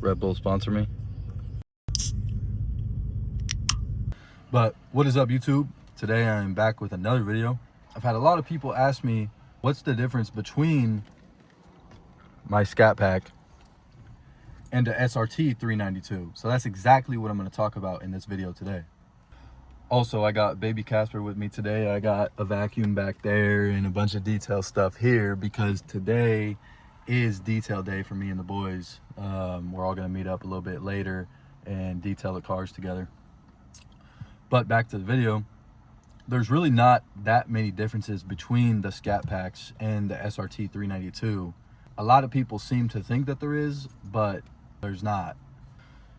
Red Bull sponsor me. But what is up, YouTube? Today I am back with another video. I've had a lot of people ask me what's the difference between my Scat Pack and the SRT 392. So that's exactly what I'm going to talk about in this video today. Also, I got baby Casper with me today. I got a vacuum back there and a bunch of detail stuff here because today is detail day for me and the boys. We're all going to meet up a little bit later and detail the cars together. But back to the video, there's really not that many differences between the Scat Packs and the SRT 392. A lot of people seem to think that there is, but there's not.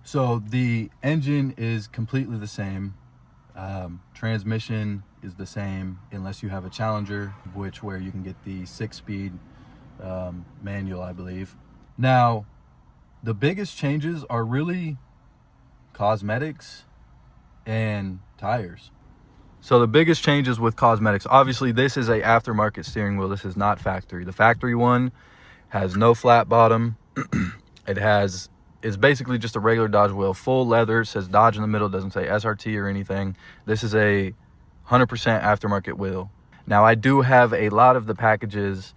So the engine is completely the same. Transmission is the same unless you have a Challenger, where you can get the 6-speed manual, I believe. Now, the biggest changes are really cosmetics and tires. So the biggest changes with cosmetics, obviously this is a aftermarket steering wheel. This is not factory. The factory one has no flat bottom. It's basically just a regular Dodge wheel, full leather, says Dodge in the middle, doesn't say SRT or anything. This is a 100% aftermarket wheel. Now, I do have a lot of the packages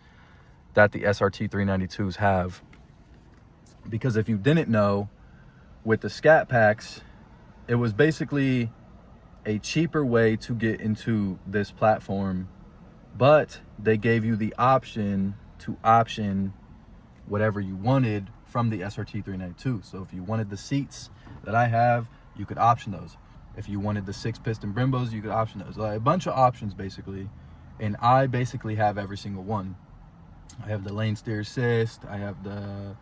that the SRT 392s have, because if you didn't know, with the Scat Packs, it was basically a cheaper way to get into this platform, but they gave you the option to option whatever you wanted from the SRT 392. So if you wanted the seats that I have, you could option those. If you wanted the 6-piston Brimbos, you could option those. Like a bunch of options basically, and I basically have every single one. I have the lane steer assist, I have the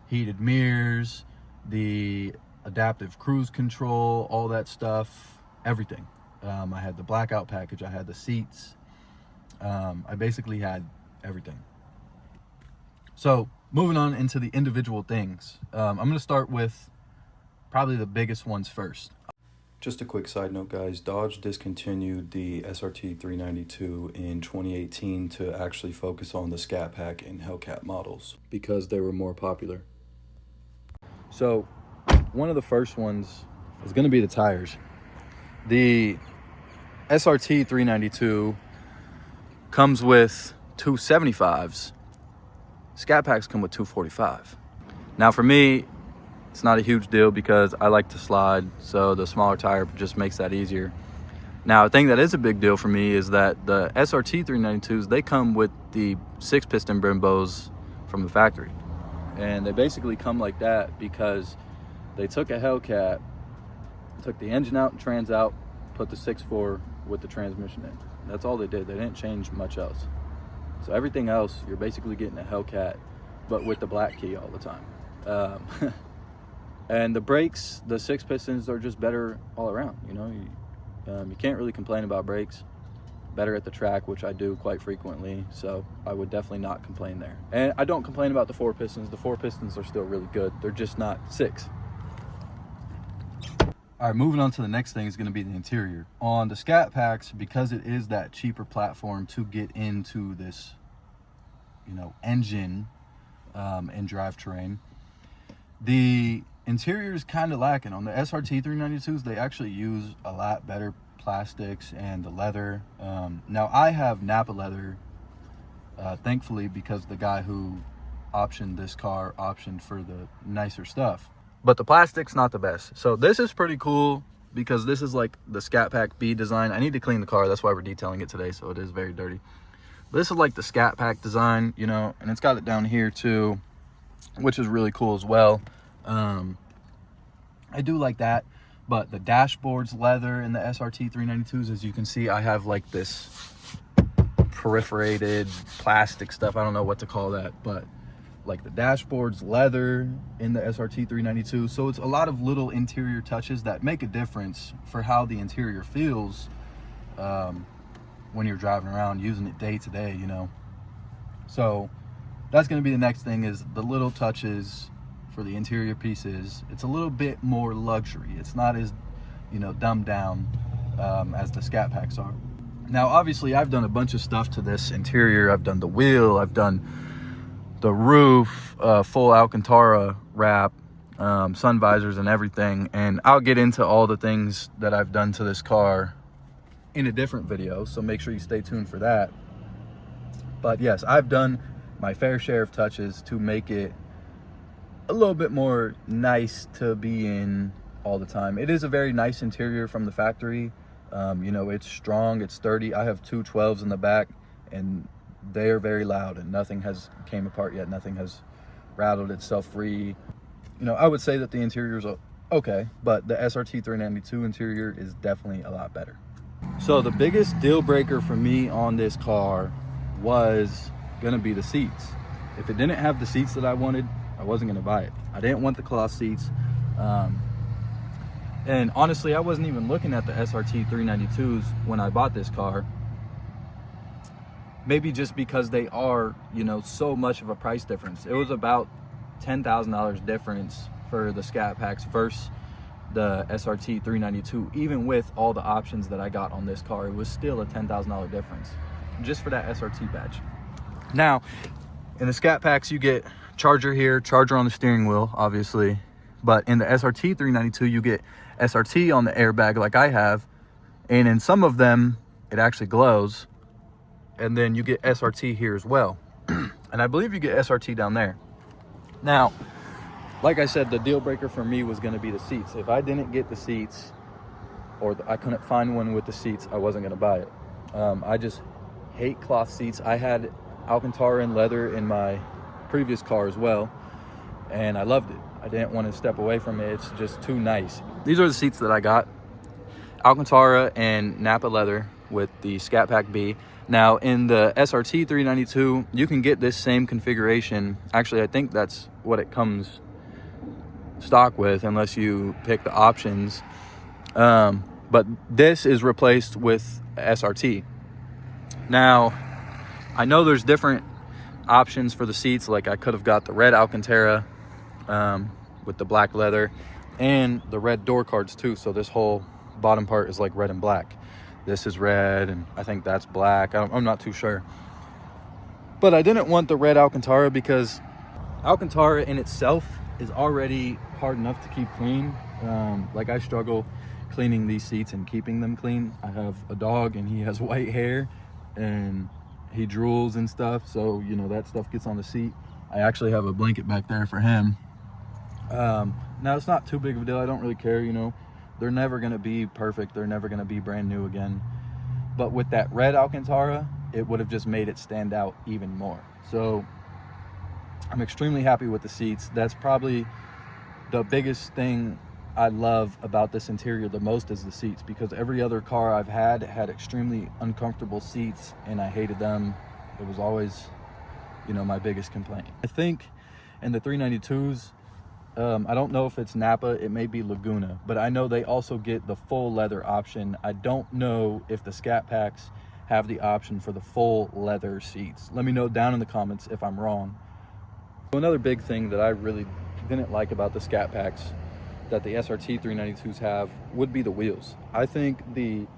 heated mirrors, the adaptive cruise control, all that stuff, everything. I had the blackout package, I had the seats. I basically had everything. So moving on into the individual things, I'm going to start with probably the biggest ones first. Just a quick side note, guys. Dodge discontinued the SRT 392 in 2018 to actually focus on the Scat Pack and Hellcat models because they were more popular. So one of the first ones is going to be the tires. The SRT 392 comes with 275s. Scat Packs come with 245. Now for me, it's not a huge deal because I like to slide, so the smaller tire just makes that easier. Now, a thing that is a big deal for me is that the SRT 392s, they come with the 6-piston Brimbos from the factory. And they basically come like that because they took a Hellcat, took the engine out and trans out, put the 6.4 with the transmission in. That's all they did. They didn't change much else. So everything else, you're basically getting a Hellcat, but with the black key all the time. And the brakes, the 6 pistons are just better all around. You know, you can't really complain about brakes. Better at the track, which I do quite frequently. So I would definitely not complain there. And I don't complain about the 4 pistons. The 4 pistons are still really good. They're just not 6. All right, moving on to the next thing is going to be the interior. On the Scat Packs, because it is that cheaper platform to get into this, engine and drivetrain, the interior is kind of lacking. On the SRT 392s, they actually use a lot better plastics and the leather. Now, I have Napa leather, thankfully, because the guy who optioned this car optioned for the nicer stuff. But the plastic's not the best. So this is pretty cool because this is like the Scat Pack B design. I need to clean the car. That's why we're detailing it today, so it is very dirty. But this is like the Scat Pack design, and it's got it down here too, which is really cool as well. I do like that. But the dashboard's leather in the SRT 392s, as you can see, I have like this perforated plastic stuff. I don't know what to call that, but like the dashboard's leather in the SRT 392. So it's a lot of little interior touches that make a difference for how the interior feels when you're driving around using it day to day, So that's going to be the next thing, is the little touches for the interior pieces. It's a little bit more luxury. It's not as, dumbed down as the Scat Packs are. Now, obviously, I've done a bunch of stuff to this interior. I've done the wheel, I've done the roof, full Alcantara wrap, sun visors and everything. And I'll get into all the things that I've done to this car in a different video, so make sure you stay tuned for that. But yes, I've done my fair share of touches to make it a little bit more nice to be in all the time. It is a very nice interior from the factory. You know, it's strong, it's sturdy. I have two 12s in the back, and they are very loud, and nothing has came apart yet. Nothing has rattled itself free. You know, I would say that the interior is okay, but the SRT 392 interior is definitely a lot better. So the biggest deal breaker for me on this car was gonna be the seats. If it didn't have the seats that I wanted, I wasn't gonna buy it. I didn't want the cloth seats. And honestly, I wasn't even looking at the SRT 392s when I bought this car. Maybe just because they are, you know, so much of a price difference. It was about $10,000 difference for the Scat Packs versus the SRT 392. Even with all the options that I got on this car, it was still a $10,000 difference just for that SRT badge. Now, in the Scat Packs, you get charger here, charger on the steering wheel, obviously. But in the SRT 392, you get SRT on the airbag like I have. And in some of them, it actually glows. And then you get SRT here as well. And I believe you get SRT down there. Now, like I said, the deal breaker for me was gonna be the seats. If I didn't get the seats, or I couldn't find one with the seats, I wasn't gonna buy it. I just hate cloth seats. I had Alcantara and leather in my previous car as well, and I loved it. I didn't want to step away from it. It's just too nice. These are the seats that I got. Alcantara and Napa leather with the Scat Pack B. Now in the SRT 392, you can get this same configuration. Actually, I think that's what it comes stock with, unless you pick the options. But this is replaced with SRT. Now, I know there's different options for the seats. Like I could have got the red Alcantara with the black leather, and the red door cards too. So this whole bottom part is like red and black. This is red, and I think that's black. I'm not too sure. But I didn't want the red Alcantara because Alcantara in itself is already hard enough to keep clean. Like I struggle cleaning these seats and keeping them clean. I have a dog and he has white hair and he drools and stuff, so you know that stuff gets on the seat. I actually have a blanket back there for him. Now it's not too big of a deal. I don't really care, you know. They're never gonna be perfect. They're never gonna be brand new again. But with that red Alcantara, it would have just made it stand out even more. So I'm extremely happy with the seats. That's probably the biggest thing I love about this interior the most, is the seats, because every other car I've had extremely uncomfortable seats and I hated them. It was always, you know, my biggest complaint. I think in the 392s, I don't know if it's Napa, it may be Laguna, but I know they also get the full leather option. I don't know if the Scat Packs have the option for the full leather seats. Let me know down in the comments if I'm wrong. Another big thing that I really didn't like about the Scat Packs that the SRT 392s have would be the wheels. I think the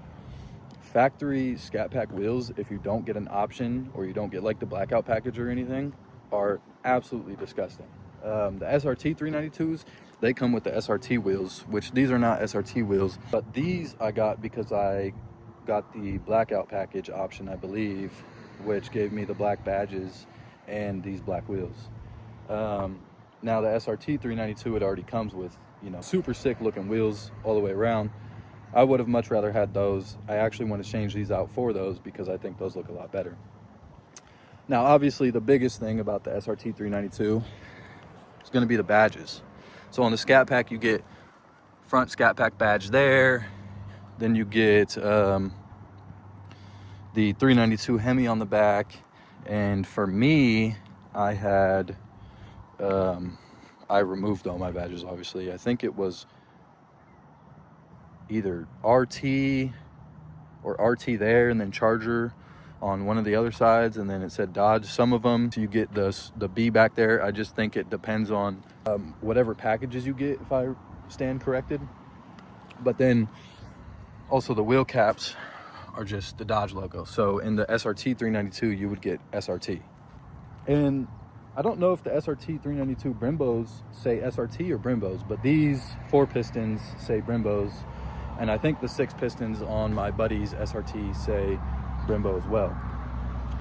factory Scat Pack wheels, if you don't get an option or you don't get like the blackout package or anything, are absolutely disgusting. The SRT 392s, they come with the SRT wheels, which these are not SRT wheels, but these I got because I got the blackout package option, I believe, which gave me the black badges and these black wheels. Now the SRT 392, it already comes with, you know, super sick looking wheels all the way around. I would have much rather had those. I actually want to change these out for those because I think those look a lot better. Now, obviously, the biggest thing about the SRT 392 is going to be the badges. So on the Scat Pack, you get front Scat Pack badge there. Then you get the 392 Hemi on the back. And for me, I had, I removed all my badges, obviously. I think it was either RT or RT there, and then Charger on one of the other sides, and then it said Dodge. Some of them, so you get the B back there. I just think it depends on whatever packages you get, if I stand corrected. But then also the wheel caps are just the Dodge logo. So in the SRT 392, you would get SRT. And I don't know if the SRT 392 Brimbos say SRT or Brimbos, but these 4 pistons say Brimbos, and I think the 6 pistons on my buddy's SRT say Brembo as well.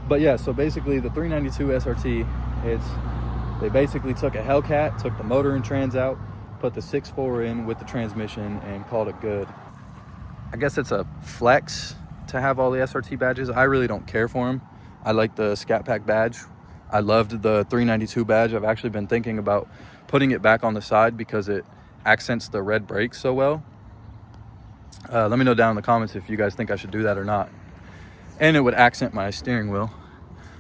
But yeah, so basically the 392 SRT, they basically took a Hellcat, took the motor and trans out, put the 6.4 in with the transmission, and called it good. I guess it's a flex to have all the SRT badges. I really don't care for them. I like the Scat Pack badge. I loved the 392 badge. I've actually been thinking about putting it back on the side because it accents the red brakes so well. Let me know down in the comments if you guys think I should do that or not. And it would accent my steering wheel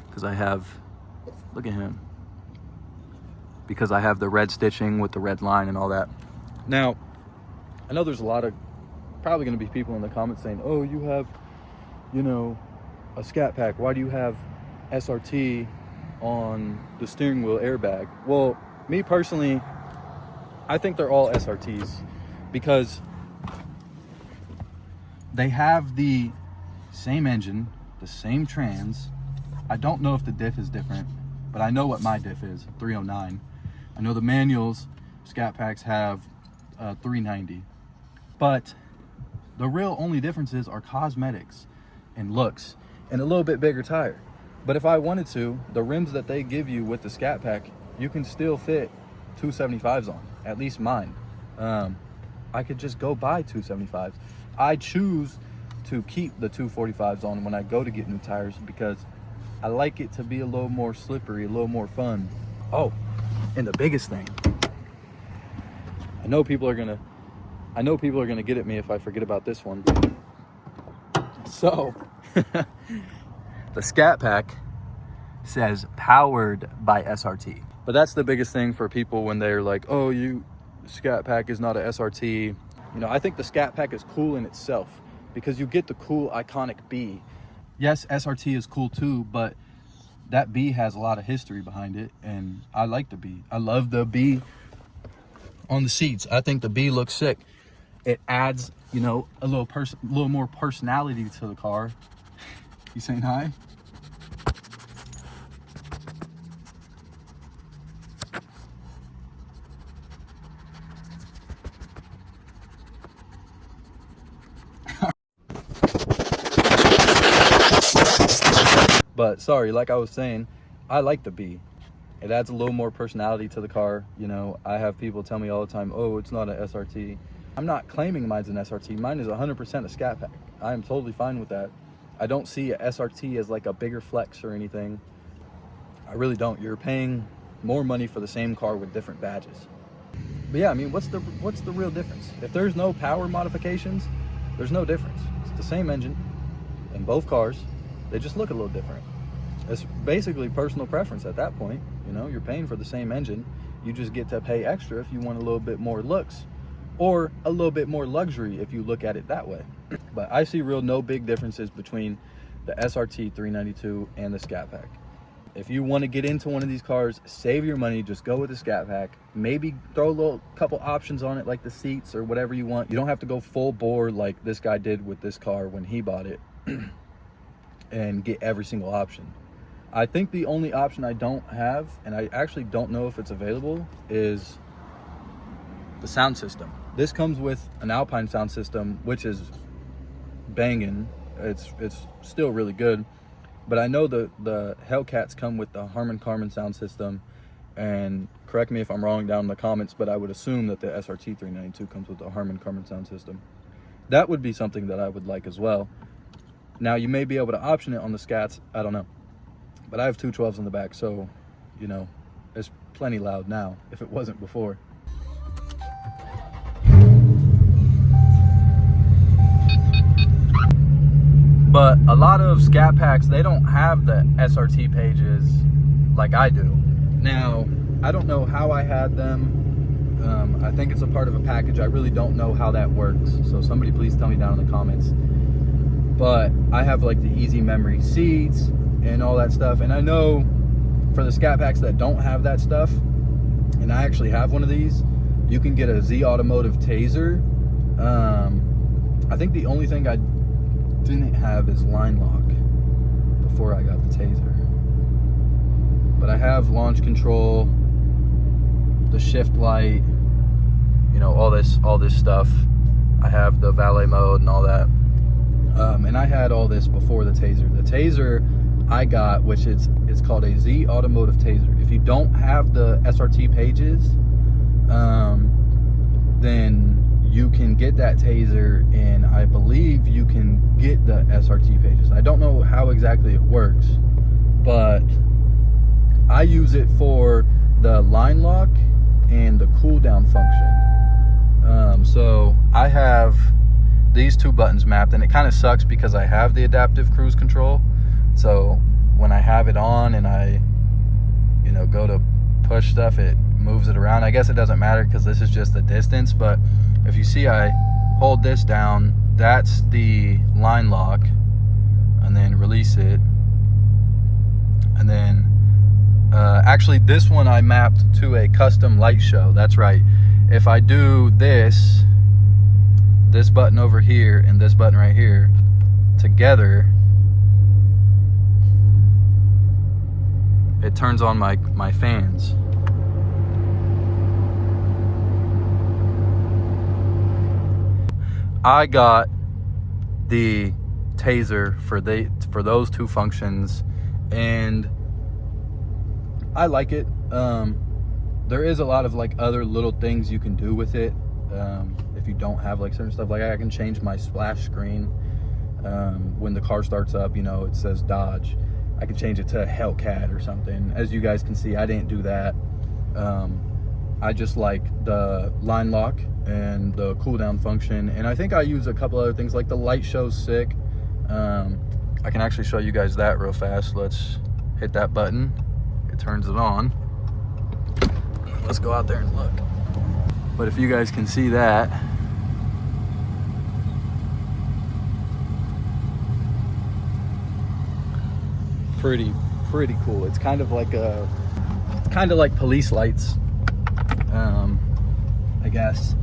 because I have, look at him, because I have the red stitching with the red line and all that. Now, I know there's a lot of, probably going to be people in the comments saying, oh, you have, you know, a Scat Pack. Why do you have SRT on the steering wheel airbag? Well, me personally, I think they're all SRTs because they have the same engine, the same trans. I don't know if the diff is different, but I know what my diff is, 309. I know the manuals, Scat Packs have 390. But the real only differences are cosmetics and looks and a little bit bigger tire. But if I wanted to, the rims that they give you with the Scat Pack, you can still fit 275s on, at least mine. I could just go buy 275s. I choose to keep the 245s on when I go to get new tires because I like it to be a little more slippery, a little more fun. Oh, and the biggest thing, I know people are gonna get at me if I forget about this one. So the Scat Pack says powered by SRT, but that's the biggest thing for people when they're like, oh, Scat Pack is not a SRT. You know, I think the Scat Pack is cool in itself because you get the cool iconic B. Yes, SRT is cool too, but that B has a lot of history behind it, and I like the B. I love the B on the seats. I think the B looks sick. It adds, you know, a little more personality to the car. You saying hi? But sorry, like I was saying, I like the B. It adds a little more personality to the car. You know, I have people tell me all the time, oh, it's not an SRT. I'm not claiming mine's an SRT. Mine is 100% a Scat Pack. I am totally fine with that. I don't see a SRT as like a bigger flex or anything. I really don't. You're paying more money for the same car with different badges. But yeah, I mean, what's the real difference? If there's no power modifications, there's no difference. It's the same engine in both cars. They just look a little different. It's basically personal preference at that point. You know, you're paying for the same engine. You just get to pay extra if you want a little bit more looks or a little bit more luxury if you look at it that way. But I see no big differences between the SRT 392 and the Scat Pack. If you want to get into one of these cars, save your money, just go with the Scat Pack. Maybe throw a couple options on it like the seats or whatever you want. You don't have to go full bore like this guy did with this car when he bought it and get every single option. I think the only option I don't have, and I actually don't know if it's available, is the sound system. This comes with an Alpine sound system, which is banging. It's still really good. But I know the Hellcats come with the Harman Kardon sound system, and correct me if I'm wrong down in the comments, but I would assume that the SRT 392 comes with the Harman Kardon sound system. That would be something that I would like as well. Now, you may be able to option it on the Scats, I don't know. But I have 212s in the back, so, you know, it's plenty loud now, if it wasn't before. But a lot of Scat Packs, they don't have the SRT pages like I do. Now, I don't know how I had them. I think it's a part of a package. I really don't know how that works. So somebody please tell me down in the comments. But I have like the easy memory seats and all that stuff. And I know for the Scat Packs that don't have that stuff, and I actually have one of these, you can get a Z Automotive Taser. I think the only thing I didn't have is line lock before I got the Taser. But I have launch control, the shift light, you know, all this stuff. I have the valet mode and all that. And I had all this before the Taser. The Taser I got, which it's called a Z Automotive Taser. If you don't have the SRT pages, then you can get that Taser, and I believe you can get the SRT pages. I don't know how exactly it works, but I use it for the line lock and the cool down function. So I have these two buttons mapped, and it kind of sucks because I have the adaptive cruise control. So when I have it on and I, you know, go to push stuff, it moves it around. I guess it doesn't matter because this is just the distance, but if you see, I hold this down, that's the line lock, and then release it. And then actually this one I mapped to a custom light show. That's right. If I do this button over here and this button right here together, it turns on my fans. I got the Taser for those two functions, and I like it. There is a lot of like other little things you can do with it. If you don't have like certain stuff, like I can change my splash screen. When the car starts up, you know, it says Dodge. I can change it to Hellcat or something. As you guys can see, I didn't do that. I just like the line lock and the cool down function, and I think I use a couple other things, like the light show's sick. I can actually show you guys that real fast. Let's hit that button, it turns it on. Let's go out there and look. But if you guys can see that, pretty cool. It's kind of like police lights, I guess,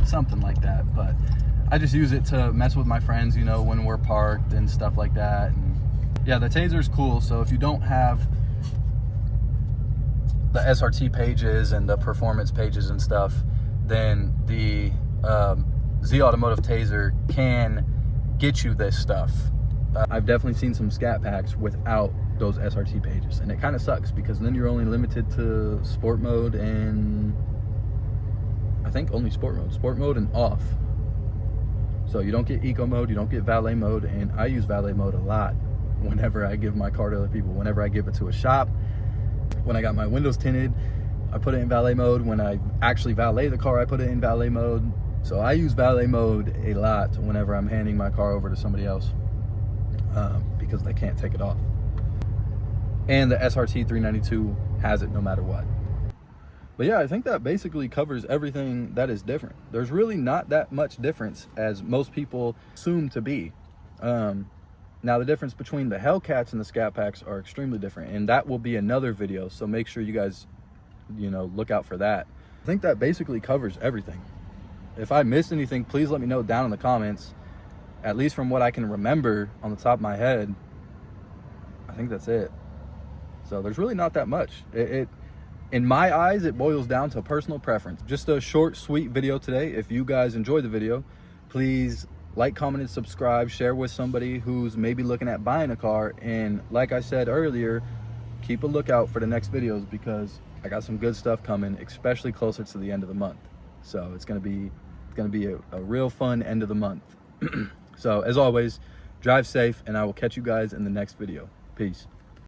something like that. But I just use it to mess with my friends, you know, when we're parked and stuff like that. And yeah, the Taser's cool. So if you don't have the SRT pages and the performance pages and stuff, then the Z Automotive Taser can get you this stuff. I've definitely seen some Scat packs without those SRT pages, and it kind of sucks because then you're only limited to sport mode, and I think only sport mode and off. So you don't get eco mode, you don't get valet mode, and I use valet mode a lot whenever I give my car to other people. Whenever I give it to a shop, when I got my windows tinted, I put it in valet mode. When I actually valet the car, I put it in valet mode. So I use valet mode a lot whenever I'm handing my car over to somebody else, because they can't take it off. And the SRT 392 has it no matter what. But yeah, I think that basically covers everything that is different. There's really not that much difference as most people assume to be. Now the difference between the Hellcats and the Scat packs are extremely different, and that will be another video, so make sure you guys, you know, look out for that. I think that basically covers everything. If I missed anything, please let me know down in the comments. At least from what I can remember on the top of my head, I think that's it. So there's really not that much. In my eyes, it boils down to personal preference. Just a short, sweet video today. If you guys enjoyed the video, please like, comment, and subscribe. Share with somebody who's maybe looking at buying a car. And like I said earlier, keep a lookout for the next videos because I got some good stuff coming, especially closer to the end of the month. So it's gonna be a real fun end of the month. So as always, drive safe, and I will catch you guys in the next video. Peace.